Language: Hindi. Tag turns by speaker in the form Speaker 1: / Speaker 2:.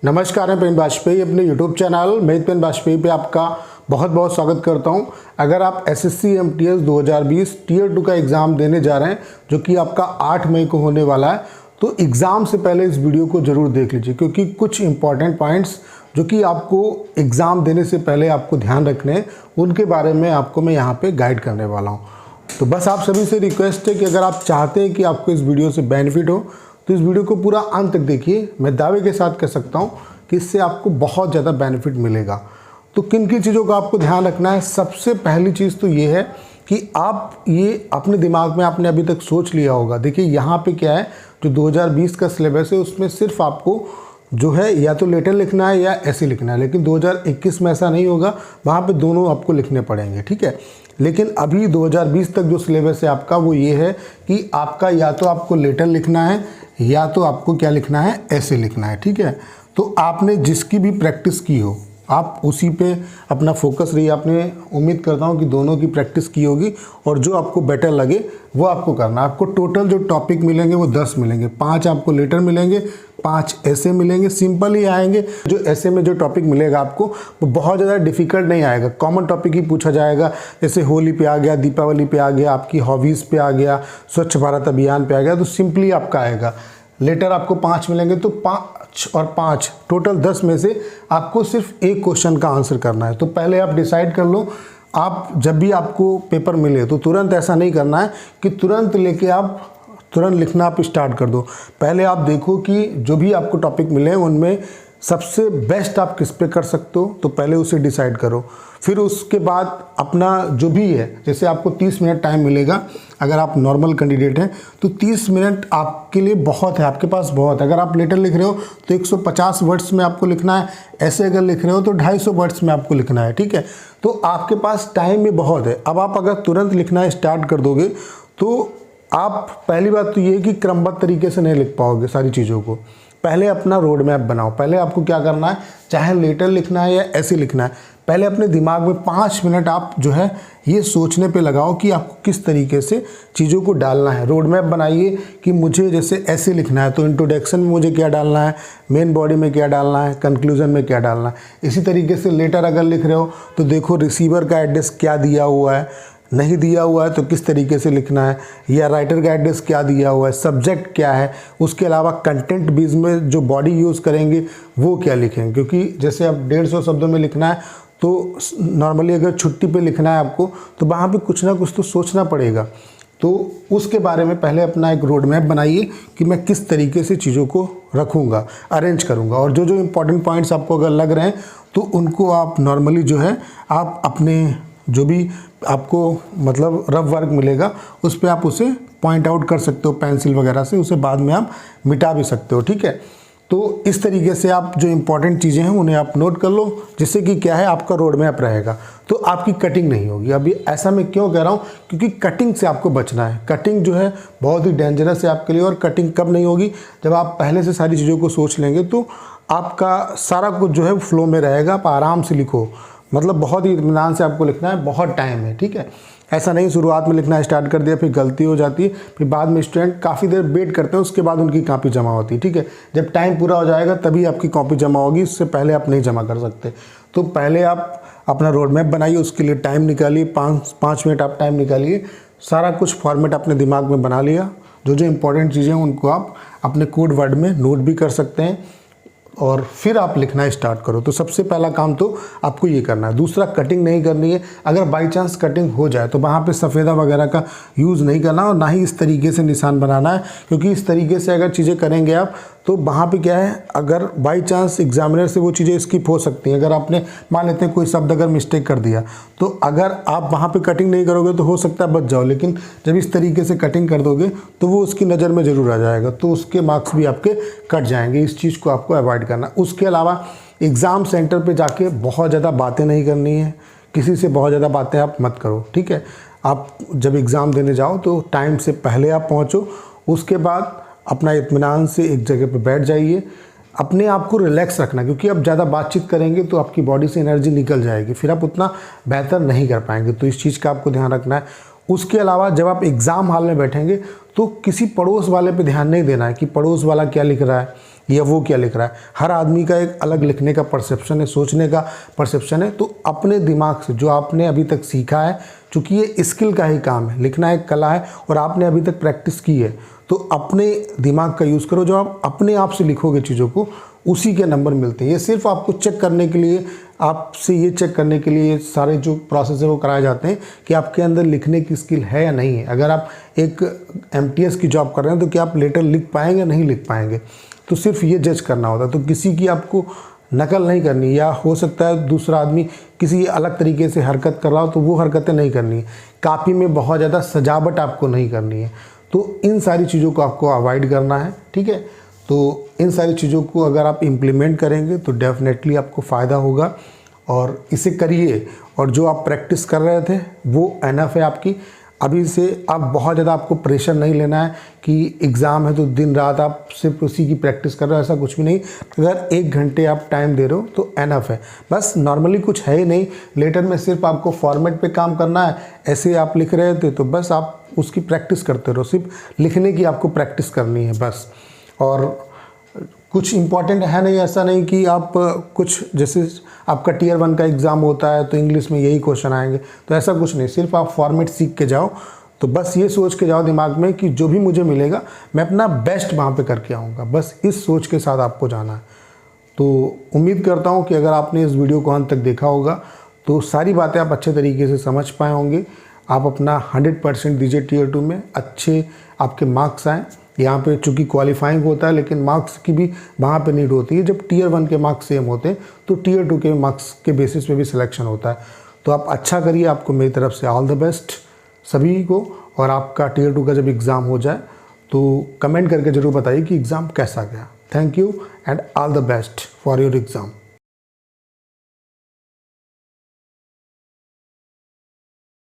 Speaker 1: नमस्कार, मैं पेन वाजपेयी अपने यूट्यूब चैनल मेद पेन वाजपेयी पे आपका बहुत बहुत स्वागत करता हूं। अगर आप एसएससी एमटीएस 2020 टियर 2 का एग्ज़ाम देने जा रहे हैं जो कि आपका 8 मई को होने वाला है, तो एग्ज़ाम से पहले इस वीडियो को ज़रूर देख लीजिए, क्योंकि कुछ इंपॉर्टेंट पॉइंट्स जो कि आपको एग्ज़ाम देने से पहले आपको ध्यान रखने हैं, उनके बारे में आपको मैं यहाँ पर गाइड करने वाला हूँ। तो बस आप सभी से रिक्वेस्ट है कि अगर आप चाहते हैं कि आपको इस वीडियो से बेनिफिट हो तो इस वीडियो को पूरा अंत तक देखिए। मैं दावे के साथ कह सकता हूँ कि इससे आपको बहुत ज़्यादा बेनिफिट मिलेगा। तो किन किन चीज़ों का आपको ध्यान रखना है? सबसे पहली चीज़ तो ये है कि आप ये अपने दिमाग में आपने अभी तक सोच लिया होगा। देखिए यहाँ पे क्या है, जो 2020 का सिलेबस है उसमें सिर्फ आपको जो है या तो लेटर लिखना है या ऐसे लिखना है, लेकिन 2021 में ऐसा नहीं होगा, वहाँ पे दोनों आपको लिखने पड़ेंगे, ठीक है। लेकिन अभी 2020 तक जो सिलेबस है आपका वो ये है कि आपका या तो आपको लेटर लिखना है या तो आपको क्या लिखना है, ऐसे लिखना है, ठीक है। तो आपने जिसकी भी प्रैक्टिस की हो आप उसी पे अपना फोकस रहिए। आपने उम्मीद करता हूँ कि दोनों की प्रैक्टिस की होगी और जो आपको बेटर लगे वो आपको करना। आपको टोटल जो टॉपिक मिलेंगे वो 10 मिलेंगे। 5 आपको लेटर मिलेंगे, 5 ऐसे मिलेंगे, सिंपल ही आएंगे। जो ऐसे में जो टॉपिक मिलेगा आपको वो बहुत ज़्यादा डिफिकल्ट नहीं आएगा, कॉमन टॉपिक ही पूछा जाएगा। जैसे होली पे आ गया, दीपावली पे आ गया, आपकी हॉबीज़ पे आ गया, स्वच्छ भारत अभियान पे आ गया, तो सिंपली आपका आएगा। लेटर आपको 5 मिलेंगे, तो 5 और 5 टोटल 10 में से आपको सिर्फ एक क्वेश्चन का आंसर करना है। तो पहले आप डिसाइड कर लो, आप जब भी आपको पेपर मिले तो तुरंत ऐसा नहीं करना है कि तुरंत लेके आप तुरंत लिखना आप स्टार्ट कर दो। पहले आप देखो कि जो भी आपको टॉपिक मिले हैं उनमें सबसे बेस्ट आप किस पे कर सकते हो, तो पहले उसे डिसाइड करो। फिर उसके बाद अपना जो भी है, जैसे आपको 30 मिनट टाइम मिलेगा। अगर आप नॉर्मल कैंडिडेट हैं तो 30 मिनट आपके लिए बहुत है, आपके पास बहुत है। अगर आप लेटर लिख रहे हो तो 150 वर्ड्स में आपको लिखना है, ऐसे अगर लिख रहे हो तो 250 वर्ड्स में आपको लिखना है, ठीक है। तो आपके पास टाइम भी बहुत है। अब आप अगर तुरंत लिखना स्टार्ट कर दोगे तो आप पहली बात तो ये है कि क्रमबद्ध तरीके से नहीं लिख पाओगे सारी चीज़ों को। पहले अपना रोड मैप बनाओ। पहले आपको क्या करना है, चाहे लेटर लिखना है या ऐसे लिखना है, पहले अपने दिमाग में 5 मिनट आप जो है ये सोचने पे लगाओ कि आपको किस तरीके से चीज़ों को डालना है। रोड मैप बनाइए कि मुझे जैसे ऐसे लिखना है तो इंट्रोडक्शन में मुझे क्या डालना है, मेन बॉडी में क्या डालना है, कंक्लूजन में क्या डालना है। इसी तरीके से लेटर अगर लिख रहे हो तो देखो रिसीवर का एड्रेस क्या दिया हुआ है, नहीं दिया हुआ है तो किस तरीके से लिखना है, या राइटर का एड्रेस क्या दिया हुआ है, सब्जेक्ट क्या है, उसके अलावा कंटेंट बीच में जो बॉडी यूज़ करेंगे वो क्या लिखेंगे। क्योंकि जैसे अब 150 शब्दों में लिखना है तो नॉर्मली अगर छुट्टी पे लिखना है आपको तो वहाँ पे कुछ ना कुछ तो सोचना पड़ेगा। तो उसके बारे में पहले अपना एक रोड मैप बनाइए कि मैं किस तरीके से चीज़ों को रखूँगा, अरेंज करूँगा। और जो जो इम्पोर्टेंट पॉइंट्स आपको अगर लग रहे हैं तो उनको आप नॉर्मली जो है आप अपने जो भी आपको मतलब रफ वर्क मिलेगा उस पर आप उसे पॉइंट आउट कर सकते हो पेंसिल वगैरह से, उसे बाद में आप मिटा भी सकते हो, ठीक है। तो इस तरीके से आप जो इम्पोर्टेंट चीज़ें हैं उन्हें आप नोट कर लो, जिससे कि क्या है आपका रोड मैप रहेगा, तो आपकी कटिंग नहीं होगी। अभी ऐसा मैं क्यों कह रहा हूँ, क्योंकि कटिंग से आपको बचना है। कटिंग जो है बहुत ही डेंजरस है आपके लिए। और कटिंग कब नहीं होगी, जब आप पहले से सारी चीज़ों को सोच लेंगे तो आपका सारा कुछ जो है फ्लो में रहेगा। आप आराम से लिखो, मतलब बहुत ही इत्मीनान से आपको लिखना है, बहुत टाइम है, ठीक है। ऐसा नहीं शुरुआत में लिखना स्टार्ट कर दिया फिर गलती हो जाती है, फिर बाद में स्टूडेंट काफ़ी देर वेट करते हैं, उसके बाद उनकी कॉपी जमा होती है, ठीक है। जब टाइम पूरा हो जाएगा तभी आपकी कॉपी जमा होगी, इससे पहले आप नहीं जमा कर सकते। तो पहले आप अपना रोड मैप बनाइए, उसके लिए टाइम निकालिए, 5 मिनट आप टाइम निकालिए। सारा कुछ फॉर्मेट अपने दिमाग में बना लिया, जो जो इंपॉर्टेंट चीज़ें हैं उनको आप अपने कोड वर्ड में नोट भी कर सकते हैं और फिर आप लिखना स्टार्ट करो। तो सबसे पहला काम तो आपको ये करना है। दूसरा, कटिंग नहीं करनी है। अगर बाई चांस कटिंग हो जाए तो वहाँ पे सफ़ेदा वगैरह का यूज़ नहीं करना और ना ही इस तरीके से निशान बनाना है, क्योंकि इस तरीके से अगर चीज़ें करेंगे आप तो वहाँ पे क्या है, अगर बाई चांस एग्जामिनर से वो चीज़ें स्किप हो सकती हैं। अगर आपने मान लेते हैं कोई शब्द अगर मिस्टेक कर दिया तो अगर आप वहाँ पे कटिंग नहीं करोगे तो हो सकता है बच जाओ, लेकिन जब इस तरीके से कटिंग कर दोगे तो वो उसकी नज़र में ज़रूर आ जाएगा, तो उसके मार्क्स भी आपके कट जाएंगे। इस चीज़ को आपको अवॉइड करना। उसके अलावा एग्ज़ाम सेंटर पे जाके बहुत ज़्यादा बातें नहीं करनी है, किसी से बहुत ज़्यादा बातें आप मत करो, ठीक है। आप जब एग्ज़ाम देने जाओ तो टाइम से पहले आप पहुँचो, उसके बाद अपना इत्मीनान से एक जगह पे बैठ जाइए। अपने आप को रिलैक्स रखना, क्योंकि आप ज़्यादा बातचीत करेंगे तो आपकी बॉडी से एनर्जी निकल जाएगी, फिर आप उतना बेहतर नहीं कर पाएंगे। तो इस चीज़ का आपको ध्यान रखना है। उसके अलावा जब आप एग्ज़ाम हॉल में बैठेंगे तो किसी पड़ोस वाले पे ध्यान नहीं देना है कि पड़ोस वाला क्या लिख रहा है, या वो क्या लिख रहा है। हर आदमी का एक अलग लिखने का परसेप्शन है, सोचने का परसेप्शन है। तो अपने दिमाग से जो आपने अभी तक सीखा है, चूँकि ये स्किल का ही काम है, लिखना एक कला है और आपने अभी तक प्रैक्टिस की है, तो अपने दिमाग का यूज़ करो। जो आप अपने आप से लिखोगे चीज़ों को, उसी के नंबर मिलते हैं। ये सिर्फ आपको चेक करने के लिए, आपसे ये चेक करने के लिए सारे जो प्रोसेस है वो कराए जाते हैं कि आपके अंदर लिखने की स्किल है या नहीं है। अगर आप एक MTS की जॉब कर रहे हैं तो क्या आप लेटर लिख पाएंगे या नहीं लिख पाएंगे, तो सिर्फ ये जज करना होता है। तो किसी की आपको नकल नहीं करनी, या हो सकता है दूसरा आदमी किसी अलग तरीके से हरकत कर रहा हो तो वो हरकतें नहीं करनी है। कापी में बहुत ज़्यादा सजावट आपको नहीं करनी है। तो इन सारी चीज़ों को आपको अवॉइड करना है, ठीक है। तो इन सारी चीज़ों को अगर आप इम्प्लीमेंट करेंगे तो डेफिनेटली आपको फ़ायदा होगा, और इसे करिए। और जो आप प्रैक्टिस कर रहे थे वो एनफ है आपकी। अभी से आप बहुत ज़्यादा, आपको प्रेशर नहीं लेना है कि एग्ज़ाम है तो दिन रात आप सिर्फ उसी की प्रैक्टिस कर रहे हो, ऐसा कुछ भी नहीं। अगर 1 घंटे आप टाइम दे रहे हो तो एनफ है। बस नॉर्मली कुछ है ही नहीं, लेटर में सिर्फ आपको फॉर्मेट पे काम करना है। ऐसे आप लिख रहे थे तो बस आप उसकी प्रैक्टिस करते रहो, सिर्फ लिखने की आपको प्रैक्टिस करनी है बस। और कुछ इम्पॉर्टेंट है नहीं, ऐसा नहीं कि आप कुछ, जैसे आपका Tier 1 का एग्ज़ाम होता है तो इंग्लिश में यही क्वेश्चन आएंगे, तो ऐसा कुछ नहीं। सिर्फ आप फॉर्मेट सीख के जाओ। तो बस ये सोच के जाओ दिमाग में कि जो भी मुझे मिलेगा मैं अपना बेस्ट वहाँ पे करके आऊँगा, बस इस सोच के साथ आपको जाना है। तो उम्मीद करता हूँ कि अगर आपने इस वीडियो को अंत तक देखा होगा तो सारी बातें आप अच्छे तरीके से समझ पाए होंगे। आप अपना 100% दीजिए Tier 2 में, अच्छे आपके मार्क्स आएँ। यहाँ पे चूँकि क्वालिफाइंग होता है, लेकिन मार्क्स की भी वहाँ पे नीड होती है। जब Tier 1 के मार्क्स सेम होते हैं तो Tier 2 के मार्क्स के बेसिस पे भी सिलेक्शन होता है। तो आप अच्छा करिए, आपको मेरी तरफ से ऑल द बेस्ट सभी को। और आपका Tier 2 का जब एग्ज़ाम हो जाए तो कमेंट करके ज़रूर बताइए कि एग्ज़ाम कैसा गया। Thank you and all the best for your exam.